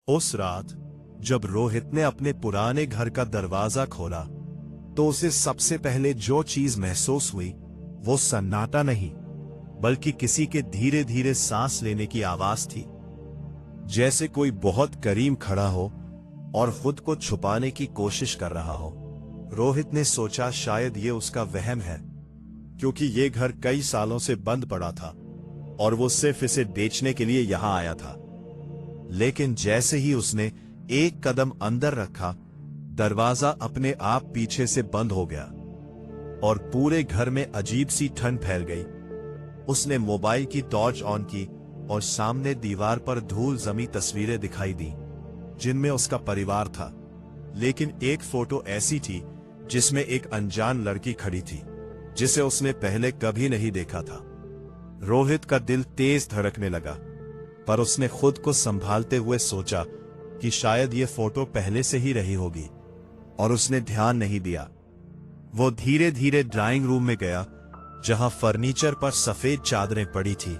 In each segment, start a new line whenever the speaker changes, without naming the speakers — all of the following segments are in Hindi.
उस रात जब रोहित ने अपने पुराने घर का दरवाजा खोला तो उसे सबसे पहले जो चीज महसूस हुई वो सन्नाटा नहीं बल्कि किसी के धीरे धीरे सांस लेने की आवाज थी। जैसे कोई बहुत करीब खड़ा हो और खुद को छुपाने की कोशिश कर रहा हो। रोहित ने सोचा शायद ये उसका वहम है, क्योंकि ये घर कई सालों से बंद पड़ा था और वो सिर्फ इसे बेचने के लिए यहां आया था। लेकिन जैसे ही उसने एक कदम अंदर रखा, दरवाजा अपने आप पीछे से बंद हो गया और पूरे घर में अजीब सी ठंड फैल गई। उसने मोबाइल की टॉर्च ऑन की और सामने दीवार पर धूल जमी तस्वीरें दिखाई दी जिनमें उसका परिवार था। लेकिन एक फोटो ऐसी थी जिसमें एक अनजान लड़की खड़ी थी जिसे उसने पहले कभी नहीं देखा था। रोहित का दिल तेज धड़कने लगा, पर उसने खुद को संभालते हुए सोचा कि शायद ये फोटो पहले से ही रही होगी और उसने ध्यान नहीं दिया। वो धीरे धीरे ड्राइंग रूम में गया जहां फर्नीचर पर सफेद चादरें पड़ी थी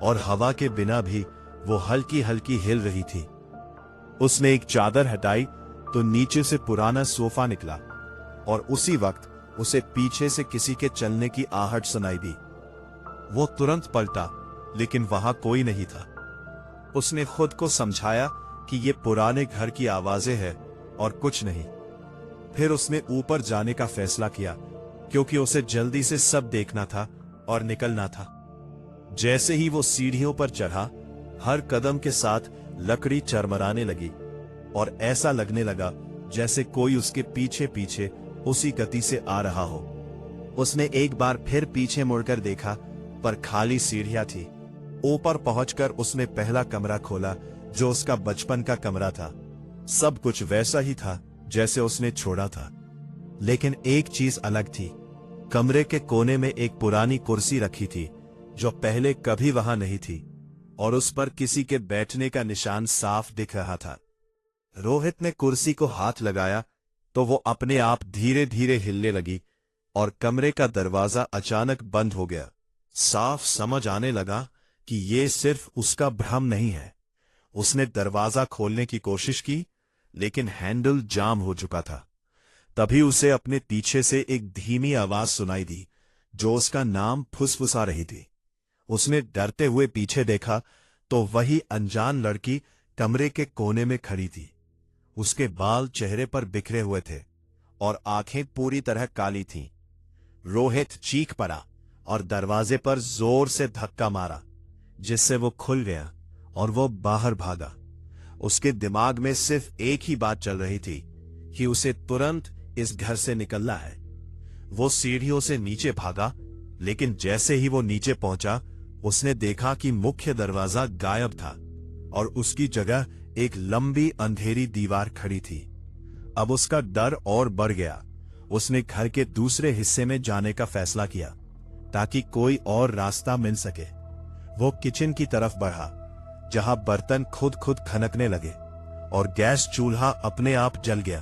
और हवा के बिना भी वो हल्की हल्की हिल रही थी। उसने एक चादर हटाई तो नीचे से पुराना सोफा निकला और उसी वक्त उसे पीछे से किसी के चलने की आहट सुनाई दी। वो तुरंत पलटा, लेकिन वहां कोई नहीं था। उसने खुद को समझाया कि ये पुराने घर की आवाजें हैं और कुछ नहीं। फिर उसने ऊपर जाने का फैसला किया, क्योंकि उसे जल्दी से सब देखना था और निकलना था। जैसे ही वो सीढ़ियों पर चढ़ा, हर कदम के साथ लकड़ी चरमराने लगी और ऐसा लगने लगा जैसे कोई उसके पीछे पीछे उसी गति से आ रहा हो। उसने एक बार फिर पीछे मुड़कर देखा, पर खाली सीढ़ियां थी। ऊपर पहुंचकर उसने पहला कमरा खोला जो उसका बचपन का कमरा था। सब कुछ वैसा ही था जैसे उसने छोड़ा था, लेकिन एक चीज अलग थी। कमरे के कोने में एक पुरानी कुर्सी रखी थी जो पहले कभी वहां नहीं थी और उस पर किसी के बैठने का निशान साफ दिख रहा था। रोहित ने कुर्सी को हाथ लगाया तो वो अपने आप धीरे धीरे हिलने लगी और कमरे का दरवाजा अचानक बंद हो गया। साफ समझ आने लगा कि ये सिर्फ उसका भ्रम नहीं है। उसने दरवाजा खोलने की कोशिश की, लेकिन हैंडल जाम हो चुका था। तभी उसे अपने पीछे से एक धीमी आवाज सुनाई दी जो उसका नाम फुसफुसा रही थी। उसने डरते हुए पीछे देखा तो वही अनजान लड़की कमरे के कोने में खड़ी थी। उसके बाल चेहरे पर बिखरे हुए थे और आंखें पूरी तरह काली थीं। रोहित चीख पड़ा और दरवाजे पर जोर से धक्का मारा, जिससे वो खुल गया और वो बाहर भागा। उसके दिमाग में सिर्फ एक ही बात चल रही थी कि उसे तुरंत इस घर से निकलना है। वो सीढ़ियों से नीचे भागा, लेकिन जैसे ही वो नीचे पहुंचा, उसने देखा कि मुख्य दरवाजा गायब था और उसकी जगह एक लंबी अंधेरी दीवार खड़ी थी। अब उसका डर और बढ़ गया। उसने घर के दूसरे हिस्से में जाने का फैसला किया ताकि कोई और रास्ता मिल सके। वो किचन की तरफ बढ़ा, जहां बर्तन खुद खुद खनकने लगे और गैस चूल्हा अपने आप जल गया।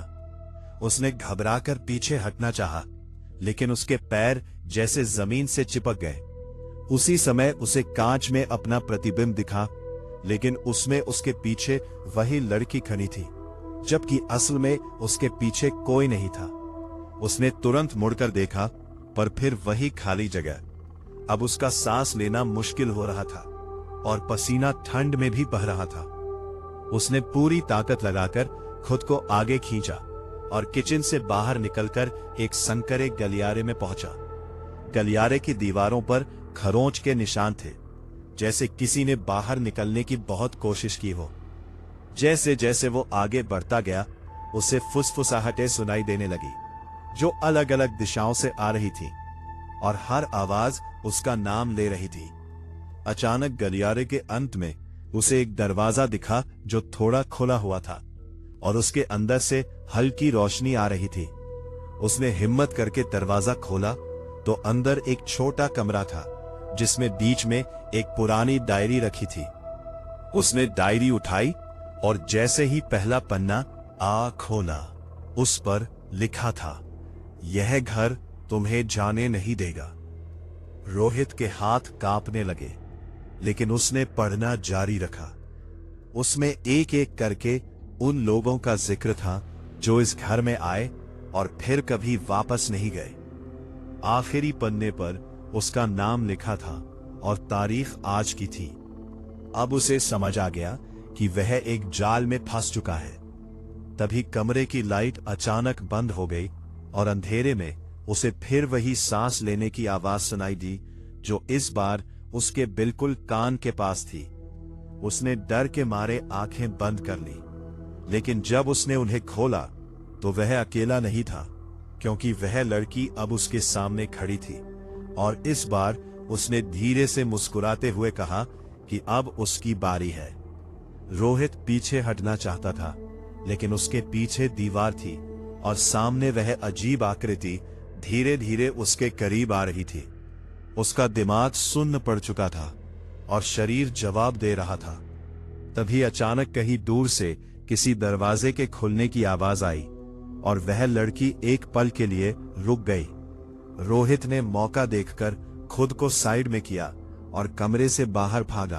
उसने घबराकर पीछे हटना चाहा, लेकिन उसके पैर जैसे जमीन से चिपक गए। उसी समय उसे कांच में अपना प्रतिबिंब दिखा, लेकिन उसमें उसके पीछे वही लड़की खड़ी थी, जबकि असल में उसके पीछे कोई नहीं था। उसने तुरंत मुड़कर देखा, पर फिर वही खाली जगह। अब उसका सांस लेना मुश्किल हो रहा था और पसीना ठंड में भी बह रहा था। उसने पूरी ताकत लगाकर खुद को आगे खींचा और किचन से बाहर निकलकर एक संकरे गलियारे में पहुंचा। गलियारे की दीवारों पर खरोंच के निशान थे, जैसे किसी ने बाहर निकलने की बहुत कोशिश की हो। जैसे जैसे वो आगे बढ़ता गया, उसे फुसफुसाहटें सुनाई देने लगी जो अलग अलग दिशाओं से आ रही थी और हर आवाज उसका नाम ले रही थी। अचानक गलियारे के अंत में उसे एक दरवाजा दिखा जो थोड़ा खुला हुआ था और उसके अंदर से हल्की रोशनी आ रही थी। उसने हिम्मत करके दरवाजा खोला तो अंदर एक छोटा कमरा था जिसमें बीच में एक पुरानी डायरी रखी थी। उसने डायरी उठाई और जैसे ही पहला पन्ना खोला, उस पर लिखा था, यह घर तुम्हें जाने नहीं देगा। रोहित के हाथ कांपने लगे, लेकिन उसने पढ़ना जारी रखा। उसमें एक एक करके उन लोगों का जिक्र था जो इस घर में आए और फिर कभी वापस नहीं गए। आखिरी पन्ने पर उसका नाम लिखा था और तारीख आज की थी। अब उसे समझ आ गया कि वह एक जाल में फंस चुका है। तभी कमरे की लाइट अचानक बंद हो गई और अंधेरे में उसे फिर वही सांस लेने की आवाज सुनाई दी, जो इस बार उसके बिल्कुल कान के पास थी। उसने डर के मारे आंखें बंद कर ली, लेकिन जब उसने उन्हें खोला तो वह अकेला नहीं था, क्योंकि वह लड़की अब उसके सामने खड़ी थी। और इस बार उसने धीरे से मुस्कुराते हुए कहा कि अब उसकी बारी है। रोहित पीछे हटना चाहता था, लेकिन उसके पीछे दीवार थी और सामने वह अजीब आकृति धीरे धीरे उसके करीब आ रही थी। उसका दिमाग सुन्न पड़ चुका था और शरीर जवाब दे रहा था। तभी अचानक कहीं दूर से किसी दरवाजे के खुलने की आवाज आई और वह लड़की एक पल के लिए रुक गई। रोहित ने मौका देखकर खुद को साइड में किया और कमरे से बाहर भागा।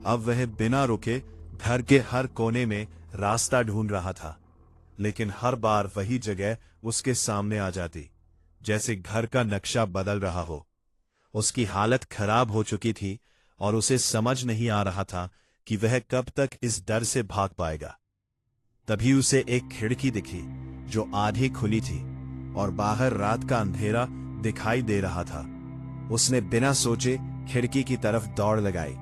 अब वह बिना रुके घर के हर कोने में रास्ता ढूंढ रहा था, लेकिन हर बार वही जगह उसके सामने आ जाती, जैसे घर का नक्शा बदल रहा हो। उसकी हालत खराब हो चुकी थी और उसे समझ नहीं आ रहा था कि वह कब तक इस डर से भाग पाएगा। तभी उसे एक खिड़की दिखी जो आधी खुली थी और बाहर रात का अंधेरा दिखाई दे रहा था। उसने बिना सोचे खिड़की की तरफ दौड़ लगाई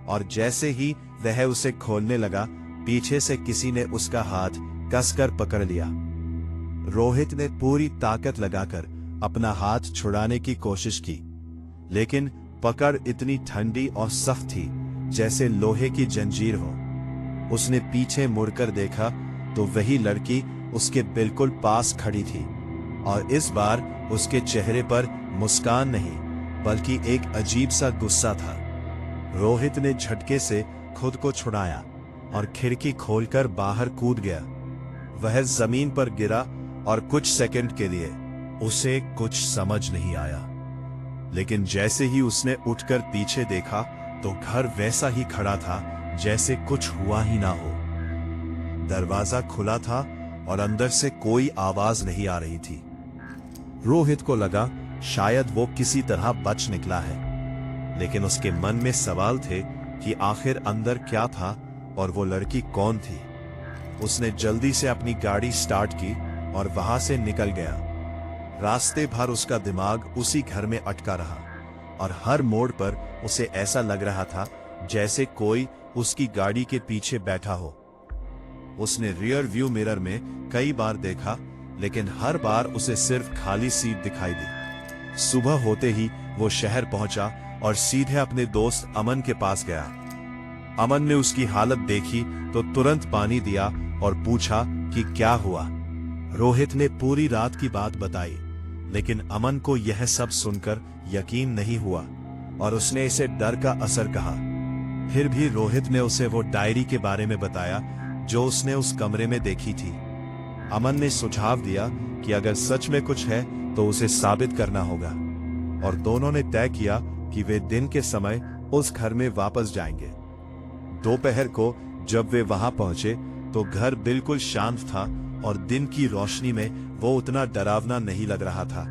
और जैसे ही वह उसे खोलने लगा, पीछे से किसी ने उसका हाथ कसकर पकड़ लिया। रोहित ने पूरी ताकत लगाकर अपना हाथ छुड़ाने की कोशिश की, लेकिन पकड़ इतनी ठंडी और सख्त थी जैसे लोहे की जंजीर हो। उसने पीछे मुड़कर देखा तो वही लड़की उसके बिल्कुल पास खड़ी थी और इस बार उसके चेहरे पर मुस्कान नहीं बल्कि एक अजीब सा गुस्सा था। रोहित ने झटके से खुद को छुड़ाया और खिड़की खोलकर बाहर कूद गया। वह जमीन पर गिरा और कुछ सेकंड के लिए उसे कुछ समझ नहीं आया, लेकिन जैसे ही उसने उठकर पीछे देखा तो घर वैसा ही खड़ा था जैसे कुछ हुआ ही ना हो। दरवाजा खुला था और अंदर से कोई आवाज नहीं आ रही थी। रोहित को लगा शायद वो किसी तरह बच निकला है, लेकिन उसके मन में सवाल थे कि आखिर अंदर क्या था और वो लड़की कौन थी। उसने जल्दी से अपनी गाड़ी स्टार्ट की और वहां से निकल गया। रास्ते भर उसका दिमाग उसी घर में अटका रहा और हर मोड़ पर उसे ऐसा लग रहा था जैसे कोई उसकी गाड़ी के पीछे बैठा हो। उसने रियर व्यू मिरर में कई बार देखा, लेकिन हर बार उसे सिर्फ खाली सीट दिखाई दी। सुबह होते ही वो शहर पहुंचा और सीधे अपने दोस्त अमन के पास गया। अमन ने उसकी हालत देखी तो तुरंत पानी दिया और पूछा कि क्या हुआ। रोहित ने पूरी रात की बात बताई, लेकिन अमन को यह सब सुनकर यकीन नहीं हुआ और उसने इसे डर का असर कहा। फिर भी रोहित ने उसे वो डायरी के बारे में बताया जो उसने उस कमरे में देखी थी। अमन ने सुझाव दिया कि अगर सच में कुछ है तो उसे साबित करना होगा, और दोनों ने तय किया कि वे दिन के समय उस घर में वापस जाएंगे। दोपहर को जब वे वहां पहुंचे तो घर बिल्कुल शांत था और दिन की रोशनी में वो उतना डरावना नहीं लग रहा था।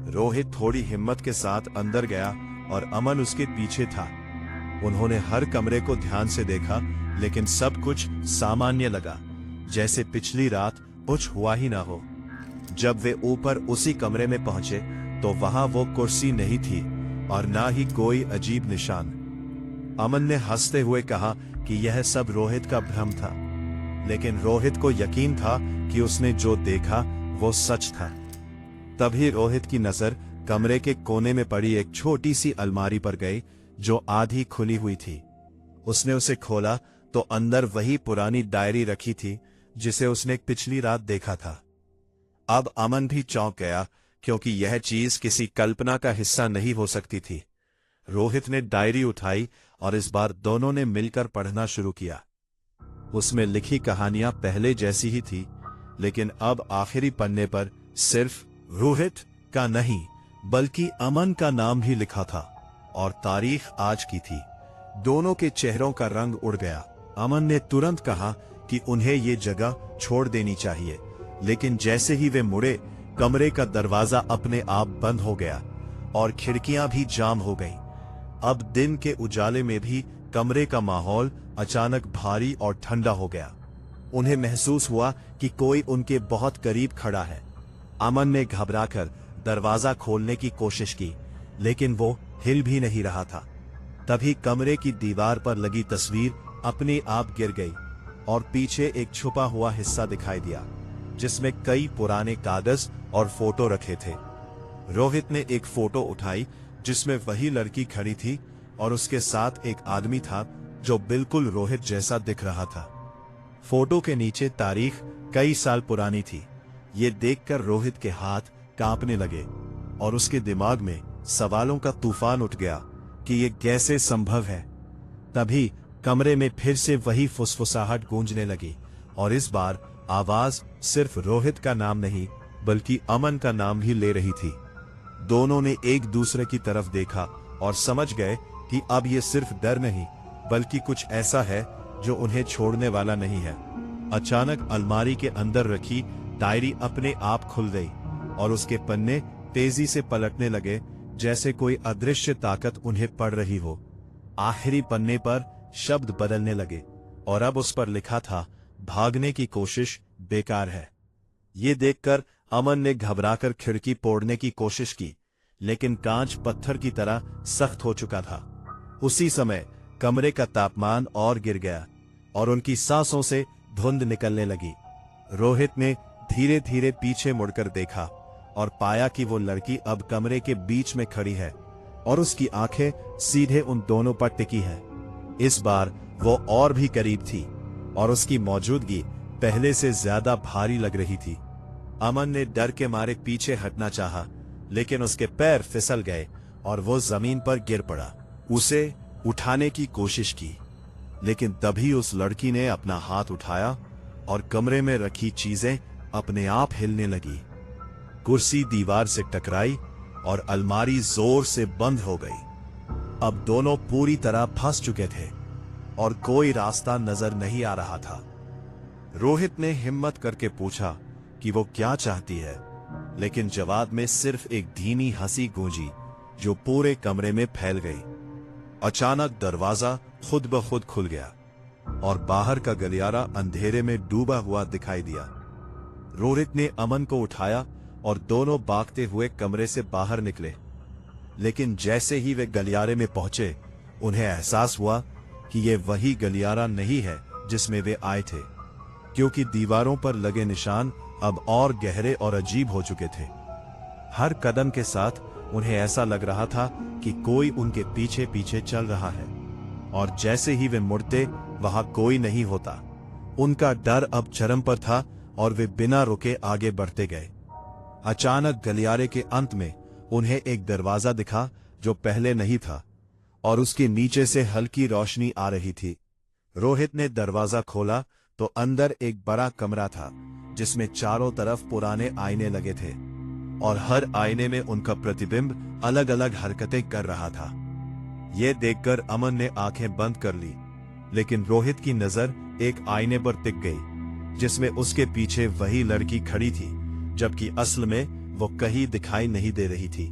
रोहित थोड़ी हिम्मत के साथ अंदर गया और अमन उसके पीछे था। उन्होंने हर कमरे को ध्यान से देखा, लेकिन सब कुछ सामान्य लगा, जैसे पिछली रात कुछ हुआ ही ना हो। जब वे ऊपर उसी कमरे में पहुंचे तो वहां वो कुर्सी नहीं थी और ना ही कोई अजीब निशान। अमन ने हंसते हुए कहा कि यह सब रोहित का भ्रम था, लेकिन रोहित को यकीन था कि उसने जो देखा वो सच था। तभी रोहित की नजर कमरे के कोने में पड़ी एक छोटी सी अलमारी पर गई जो आधी खुली हुई थी। उसने उसे खोला तो अंदर वही पुरानी डायरी रखी थी जिसे उसने पिछली रात देखा था। अब अमन भी चौंक गया, क्योंकि यह चीज किसी कल्पना का हिस्सा नहीं हो सकती थी। रोहित ने डायरी उठाई और इस बार दोनों ने मिलकर पढ़ना शुरू किया। उसमें लिखी कहानियां पहले जैसी ही थी, लेकिन अब आखिरी पन्ने पर सिर्फ रोहित का नहीं बल्कि अमन का नाम भी लिखा था और तारीख आज की थी। दोनों के चेहरों का रंग उड़ गया अमन ने तुरंत कहा कि उन्हें ये जगह छोड़ देनी चाहिए, लेकिन जैसे ही वे मुड़े, कमरे का दरवाजा अपने आप बंद हो गया और खिड़कियां भी जाम हो गईं। अब दिन के उजाले में भी कमरे का माहौल अचानक भारी और ठंडा हो गया। उन्हें महसूस हुआ कि कोई उनके बहुत करीब खड़ा है। अमन ने घबराकर दरवाजा खोलने की कोशिश की, लेकिन वो हिल भी नहीं रहा था। तभी कमरे की दीवार पर लगी तस्वीर अपने आप गिर गई और पीछे एक छुपा हुआ हिस्सा दिखाई दिया, जिसमें कई पुराने कागज और फोटो रखे थे। रोहित ने एक फोटो उठाई जिसमें वही लड़की खड़ी थी और उसके साथ एक आदमी था जो बिल्कुल रोहित जैसा दिख रहा था। फोटो के नीचे तारीख कई साल पुरानी थी। ये देखकर रोहित के हाथ कांपने लगे और उसके दिमाग में सवालों का तूफान उठ गया कि ये कैसे संभव है। तभी कमरे में फिर से वही फुसफुसाहट गूंजने लगी और इस बार आवाज सिर्फ रोहित का नाम नहीं बल्कि अमन का नाम भी ले रही थी। दोनों ने एक दूसरे की तरफ देखा और समझ गए कि अब ये सिर्फ डर नहीं बल्कि कुछ ऐसा है जो उन्हें छोड़ने वाला नहीं है। अचानक अलमारी के अंदर रखी डायरी अपने आप खुल गई और उसके पन्ने तेजी से पलटने लगे, जैसे कोई अदृश्य ताकत उन्हें पढ़ रही हो। आखिरी पन्ने पर शब्द बदलने लगे और अब उस पर लिखा था, भागने की कोशिश बेकार है। ये देखकर अमन ने घबराकर खिड़की तोड़ने की कोशिश की, लेकिन कांच पत्थर की तरह सख्त हो चुका था। उसी समय कमरे का तापमान और गिर गया और उनकी सांसों से धुंध निकलने लगी। रोहित ने धीरे धीरे पीछे मुड़कर देखा और पाया कि वो लड़की अब कमरे के बीच में खड़ी है और उसकी आंखें सीधे उन दोनों पर टिकी हैं। इस बार वो और भी करीब थी और उसकी मौजूदगी पहले से ज्यादा भारी लग रही थी। अमन ने डर के मारे पीछे हटना चाहा, लेकिन उसके पैर फिसल गए और वो जमीन पर गिर पड़ा। उसे उठाने की कोशिश की, लेकिन तभी उस लड़की ने अपना हाथ उठाया और कमरे में रखी चीजें अपने आप हिलने लगी। कुर्सी दीवार से टकराई और अलमारी जोर से बंद हो गई। अब दोनों पूरी तरह फंस चुके थे और कोई रास्ता नजर नहीं आ रहा था। रोहित ने हिम्मत करके पूछा कि वो क्या चाहती है, लेकिन जवाब में सिर्फ एक धीमी हंसी गूंजी जो पूरे कमरे में फैल गई। अचानक दरवाजा खुद ब खुद खुल गया और बाहर का गलियारा अंधेरे में डूबा हुआ दिखाई दिया। रोहित ने अमन को उठाया और दोनों भागते हुए कमरे से बाहर निकले, लेकिन जैसे ही वे गलियारे में पहुंचे, उन्हें एहसास हुआ कि ये वही गलियारा नहीं है जिसमें वे आए थे, क्योंकि दीवारों पर लगे निशान अब और गहरे और अजीब हो चुके थे। हर कदम के साथ उन्हें ऐसा लग रहा था कि कोई उनके पीछे पीछे चल रहा है और जैसे ही वे मुड़ते वहां कोई नहीं होता। उनका डर अब चरम पर था और वे बिना रुके आगे बढ़ते गए। अचानक गलियारे के अंत में उन्हें एक दरवाजा दिखा जो पहले नहीं था और उसके नीचे से हल्की रोशनी आ रही थी। रोहित ने दरवाजा खोला तो अंदर एक बड़ा कमरा था जिसमें चारों तरफ पुराने आईने लगे थे और हर आईने में उनका प्रतिबिंब अलग अलग हरकतें कर रहा था। यह देखकर अमन ने आंखें बंद कर ली, लेकिन रोहित की नजर एक आईने पर टिक गई जिसमें उसके पीछे वही लड़की खड़ी थी, जबकि असल में वो कहीं दिखाई नहीं दे रही थी।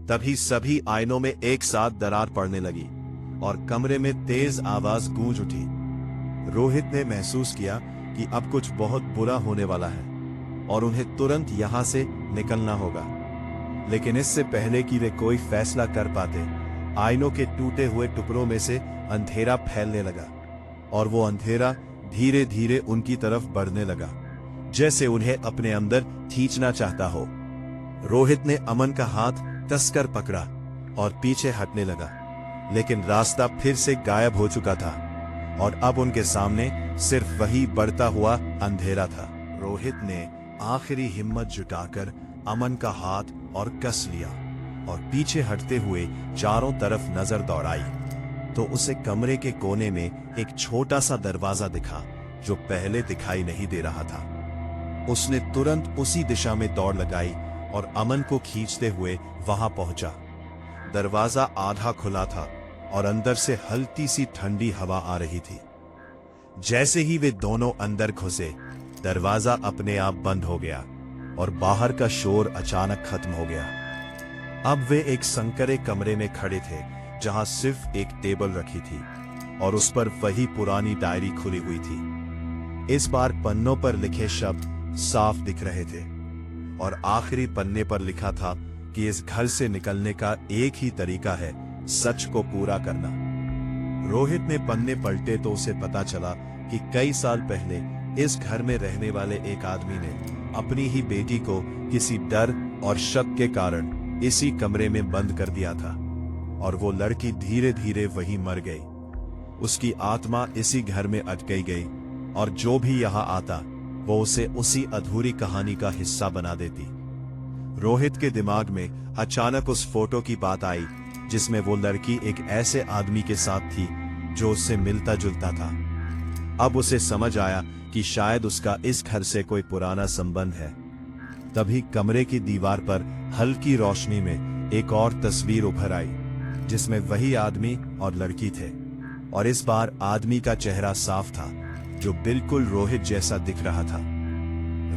तभी सभी आईनों में एक साथ दरार पड़ने लगी और कमरे में तेज आवाज गूंज उठी। रोहित ने महसूस किया कि अब कुछ बहुत बुरा होने वाला है और उन्हें तुरंत यहां से निकलना होगा, लेकिन इससे पहले कि वे कोई फैसला कर पाते, आईनों के टूटे हुए टुकड़ों में से अंधेरा फैलने लगा और वो अंधेरा धीरे धीरे उनकी तरफ बढ़ने लगा, जैसे उन्हें अपने अंदर खींचना चाहता हो। रोहित ने अमन का हाथ कसकर पकड़ा और पीछे हटने लगा, लेकिन रास्ता फिर से गायब हो चुका था और अब उनके सामने सिर्फ वही बढ़ता हुआ अंधेरा था। रोहित ने आखिरी हिम्मत जुटाकर अमन का हाथ और कस लिया और पीछे हटते हुए चारों तरफ नजर दौड़ाई तो उसे कमरे के कोने में एक छोटा सा दरवाजा दिखा जो पहले दिखाई नहीं दे रहा था। उसने तुरंत उसी दिशा में दौड़ लगाई और अमन को खींचते हुए वहां पहुंचा। दरवाजा आधा खुला था और अंदर से हल्की सी ठंडी हवा आ रही थी। जैसे ही वे दोनों अंदर घुसे, दरवाजा अपने आप बंद हो गया और बाहर का शोर अचानक खत्म हो गया। अब वे एक संकरे कमरे में खड़े थे जहां सिर्फ एक टेबल रखी थी और उस पर वही पुरानी डायरी खुली हुई थी। इस बार पन्नों पर लिखे शब्द साफ दिख रहे थे और आखिरी पन्ने पर लिखा था कि इस घर से निकलने का एक ही तरीका है, सच को पूरा करना। रोहित ने पन्ने पलटे तो उसे पता चला कि कई साल पहले इस घर में रहने वाले एक आदमी ने अपनी ही बेटी को किसी डर और शक के कारण इसी कमरे में बंद कर दिया था और वो लड़की धीरे धीरे वहीं मर गई। उसकी आत्मा इसी घर में अटक गई और जो भी यहाँ आता वो उसे उसी अधूरी कहानी का हिस्सा बना देती। रोहित के दिमाग में अचानक उस फोटो की बात आई जिसमें वो लड़की एक ऐसे आदमी के साथ थी जो उससे मिलता जुलता था। अब उसे समझ आया कि शायद उसका इस घर से कोई पुराना संबंध है। तभी कमरे की दीवार पर हल्की रोशनी में एक और तस्वीर उभर आई जिसमें वही आदमी और लड़की थे और इस बार आदमी का चेहरा साफ था जो बिल्कुल रोहित जैसा दिख रहा था।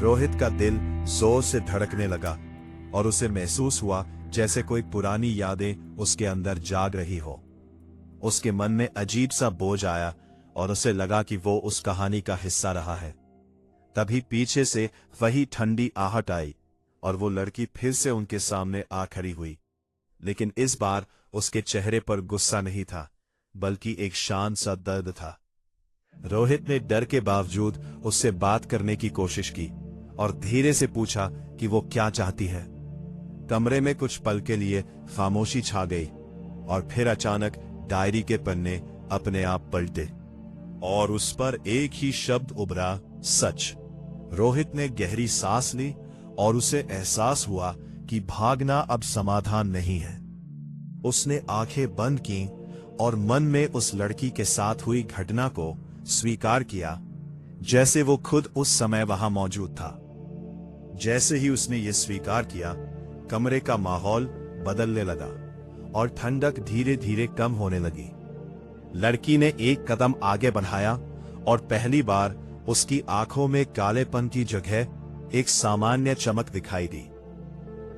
रोहित का दिल जोर से धड़कने लगा और उसे महसूस हुआ जैसे कोई पुरानी यादें उसके अंदर जाग रही हो। उसके मन में अजीब सा बोझ आया और उसे लगा कि वो उस कहानी का हिस्सा रहा है। तभी पीछे से वही ठंडी आहट आई और वो लड़की फिर से उनके सामने आ खड़ी हुई, लेकिन इस बार उसके चेहरे पर गुस्सा नहीं था बल्कि एक शांत सा दर्द था। रोहित ने डर के बावजूद उससे बात करने की कोशिश की और धीरे से पूछा कि वो क्या चाहती है। कमरे में कुछ पल के लिए खामोशी छा गई और फिर अचानक डायरी के पन्ने अपने आप पलटे और उस पर एक ही शब्द उभरा, सच। रोहित ने गहरी सांस ली और उसे एहसास हुआ कि भागना अब समाधान नहीं है। उसने आंखें बंद की और मन में उस लड़की के साथ हुई घटना को स्वीकार किया जैसे वो खुद उस समय वहां मौजूद था। जैसे ही उसने ये स्वीकार किया, कमरे का माहौल बदलने लगा और ठंडक धीरे धीरे कम होने लगी। लड़की ने एक कदम आगे बढ़ाया और पहली बार उसकी आंखों में कालेपन की जगह एक सामान्य चमक दिखाई दी।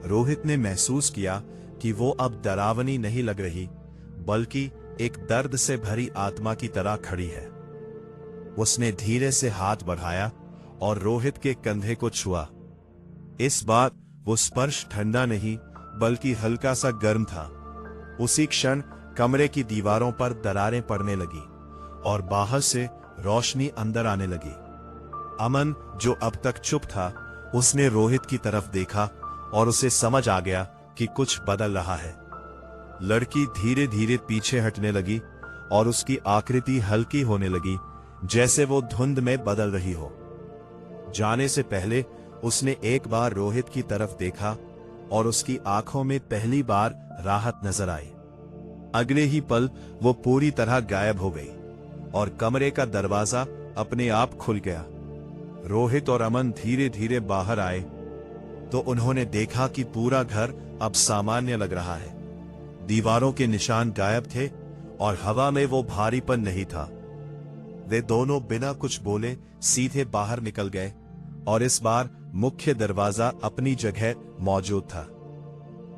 रोहित ने महसूस किया कि वो अब डरावनी नहीं लग रही बल्कि एक दर्द से भरी आत्मा की तरह खड़ी है। उसने धीरे से हाथ बढ़ाया और रोहित के कंधे को छुआ। इस बार वो स्पर्श ठंडा नहीं बल्कि हल्का सा गर्म था। उसी क्षण कमरे की दीवारों पर दरारें पड़ने लगी और बाहर से रोशनी अंदर आने लगी। अमन, जो अब तक चुप था, उसने रोहित की तरफ देखा और उसे समझ आ गया कि कुछ बदल रहा है। लड़की धीरे धीरे पीछे हटने लगी और उसकी आकृति हल्की होने लगी जैसे वो धुंध में बदल रही हो। जाने से पहले उसने एक बार रोहित की तरफ देखा और उसकी आंखों में पहली बार राहत नजर आई। अगले ही पल वो पूरी तरह गायब हो गई और कमरे का दरवाजा अपने आप खुल गया। रोहित और अमन धीरे धीरे बाहर आए तो उन्होंने देखा कि पूरा घर अब सामान्य लग रहा है। दीवारों के निशान गायब थे और हवा में वो भारीपन नहीं था। वे दोनों बिना कुछ बोले सीधे बाहर निकल गए और इस बार मुख्य दरवाजा अपनी जगह मौजूद था।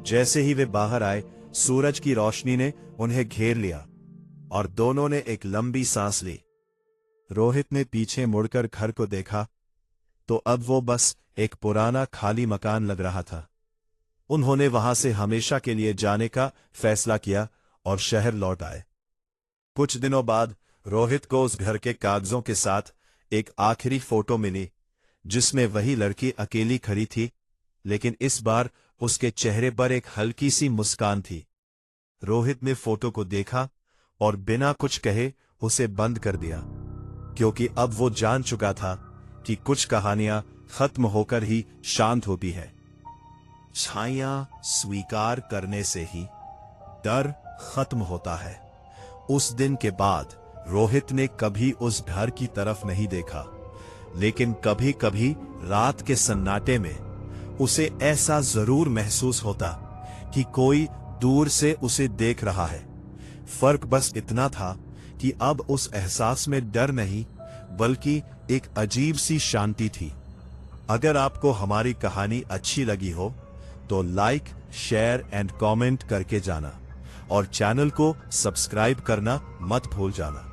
जैसे ही वे बाहर आए, सूरज की रोशनी ने उन्हें घेर लिया और दोनों ने एक लंबी सांस ली। रोहित ने पीछे मुड़कर घर को देखा तो अब वो बस एक पुराना खाली मकान लग रहा था। उन्होंने वहां से हमेशा के लिए जाने का फैसला किया और शहर लौट आए। कुछ दिनों बाद रोहित को उस घर के कागजों के साथ एक आखिरी फोटो मिली जिसमें वही लड़की अकेली खड़ी थी, लेकिन इस बार उसके चेहरे पर एक हल्की सी मुस्कान थी। रोहित ने फोटो को देखा और बिना कुछ कहे उसे बंद कर दिया, क्योंकि अब वो जान चुका था कि कुछ कहानियां खत्म होकर ही शांत होती है। छाया स्वीकार करने से ही डर खत्म होता है। उस दिन के बाद रोहित ने कभी उस घर की तरफ नहीं देखा, लेकिन कभी कभी रात के सन्नाटे में उसे ऐसा जरूर महसूस होता कि कोई दूर से उसे देख रहा है। फर्क बस इतना था कि अब उस एहसास में डर नहीं बल्कि एक अजीब सी शांति थी। अगर आपको हमारी कहानी अच्छी लगी हो तो लाइक, शेयर एंड कमेंट करके जाना और चैनल को सब्सक्राइब करना मत भूल जाना।